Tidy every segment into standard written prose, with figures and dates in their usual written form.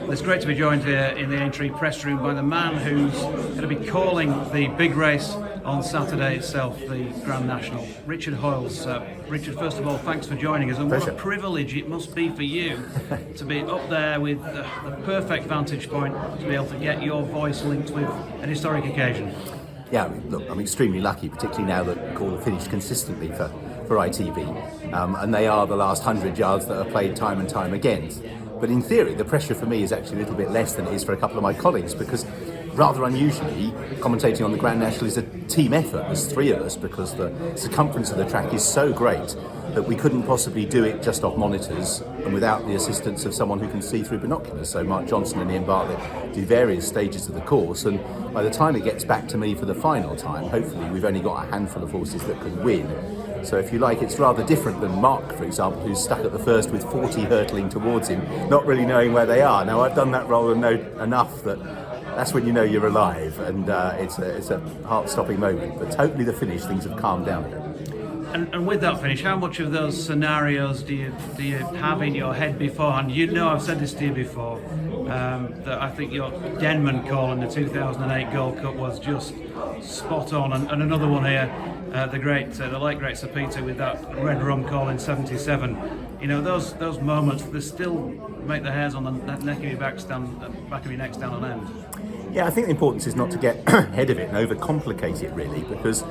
It's great to be joined here in the Aintree press room by the man who's going to be calling the big race on Saturday itself, the Grand National, Richard Hoiles. Richard, first of all, thanks for joining us, and what a privilege it must be for you to be up there with the perfect vantage point to be able to get your voice linked with an historic occasion. Yeah, look, I'm extremely lucky, particularly now that Call have finished consistently for ITV, and they are the last 100 yards that are played time and time again. But in theory, the pressure for me is actually a little bit less than it is for a couple of my colleagues, because rather unusually, commentating on the Grand National is a team effort. There's three of us because the circumference of the track is so great that we couldn't possibly do it just off monitors and without the assistance of someone who can see through binoculars. So Mark Johnson and Ian Bartlett do various stages of the course, and by the time it gets back to me for the final time, hopefully we've only got a handful of horses that can win. So if you like, it's rather different than Mark, for example, who's stuck at the first with 40 hurtling towards him, not really knowing where they are. Now, I've done that role and know enough that that's when you know you're alive, and it's a heart-stopping moment. But hopefully the finish, things have calmed down a bit. And with that finish, how much of those scenarios do you have in your head beforehand? You know, I've said this to you before, that I think your Denman call in the 2008 Gold Cup was just spot on, and another one here, the late great Sir Peter with that red rum call in '77. You know, those moments, they still make the hairs on the neck of your back of your neck stand on end. Yeah, I think the importance is not to get ahead of it and overcomplicate it, really, because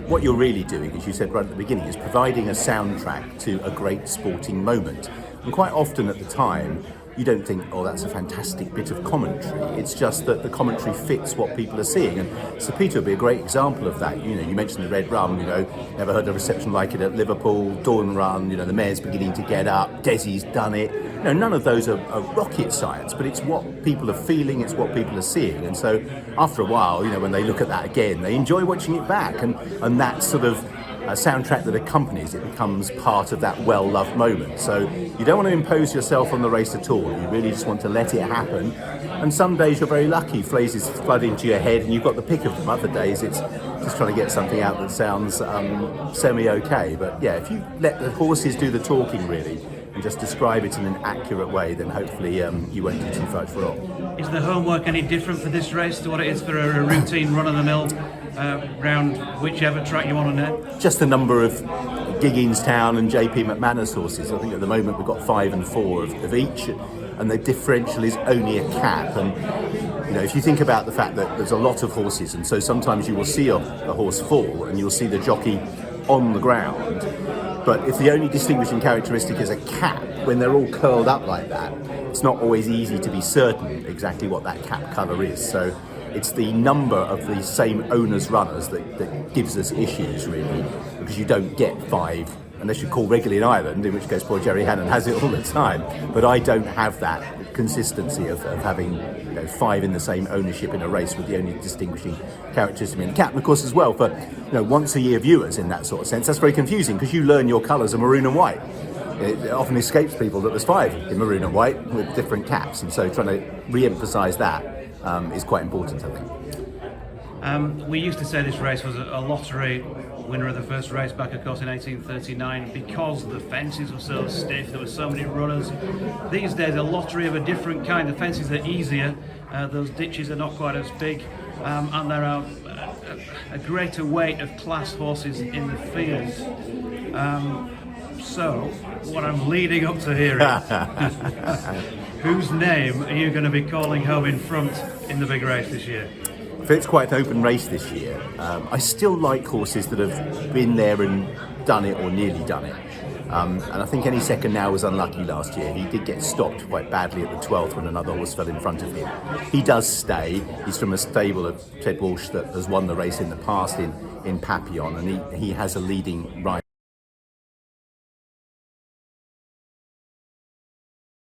what you're really doing, as you said right at the beginning, is providing a soundtrack to a great sporting moment. And quite often at the time, you don't think, oh, that's a fantastic bit of commentary. It's just that the commentary fits what people are seeing. And Sir Peter would be a great example of that. You know, you mentioned the red rum, never heard a reception like it at Liverpool, Dawn Run, the mare's beginning to get up, Desi's done it. None of those are rocket science, but it's what people are feeling, it's what people are seeing. And so after a while, when they look at that again, they enjoy watching it back. And that sort of soundtrack that accompanies it becomes part of that well-loved moment. So you don't want to impose yourself on the race at all. You really just want to let it happen. And some days you're very lucky, phrases flood into your head and you've got the pick of them. Other days it's just trying to get something out that sounds semi-okay. But yeah, if you let the horses do the talking, really, and just describe it in an accurate way, then hopefully you won't do too much wrong. Is the homework any different for this race to what it is for a routine run-of-the-mill round whichever track you want to know? Just the number of Giggingstown and JP McManus horses. I think at the moment we've got 5 and 4 of each, and the differential is only a cap. And if you think about the fact that there's a lot of horses, and so sometimes you will see a horse fall and you'll see the jockey on the ground, but if the only distinguishing characteristic is a cap, when they're all curled up like that, it's not always easy to be certain exactly what that cap colour is. So it's the number of the same owner's runners that gives us issues, really, because you don't get 5 unless you call regularly in Ireland, in which case poor Jerry Hannon has it all the time. But I don't have that consistency of having 5 in the same ownership in a race with the only distinguishing characteristic in the cap. And of course as well for once a year viewers in that sort of sense, that's very confusing because you learn your colours are maroon and white. It often escapes people that there's 5 in maroon and white with different caps, and so trying to re-emphasise that is quite important, I think. We used to say this race was a lottery. Winner of the first race back, of course, in 1839, because the fences were so stiff, there were so many runners. These days, a lottery of a different kind. The fences are easier, those ditches are not quite as big, and there are a greater weight of class horses in the field. So, what I'm leading up to here is, whose name are you going to be calling home in front in the big race this year? It's quite an open race this year. I still like horses that have been there and done it or nearly done it. And I think Any Second Now was unlucky last year. He did get stopped quite badly at the 12th when another horse fell in front of him. He does stay. He's from a stable of Ted Walsh that has won the race in the past in Papillon, and he has a leading ride.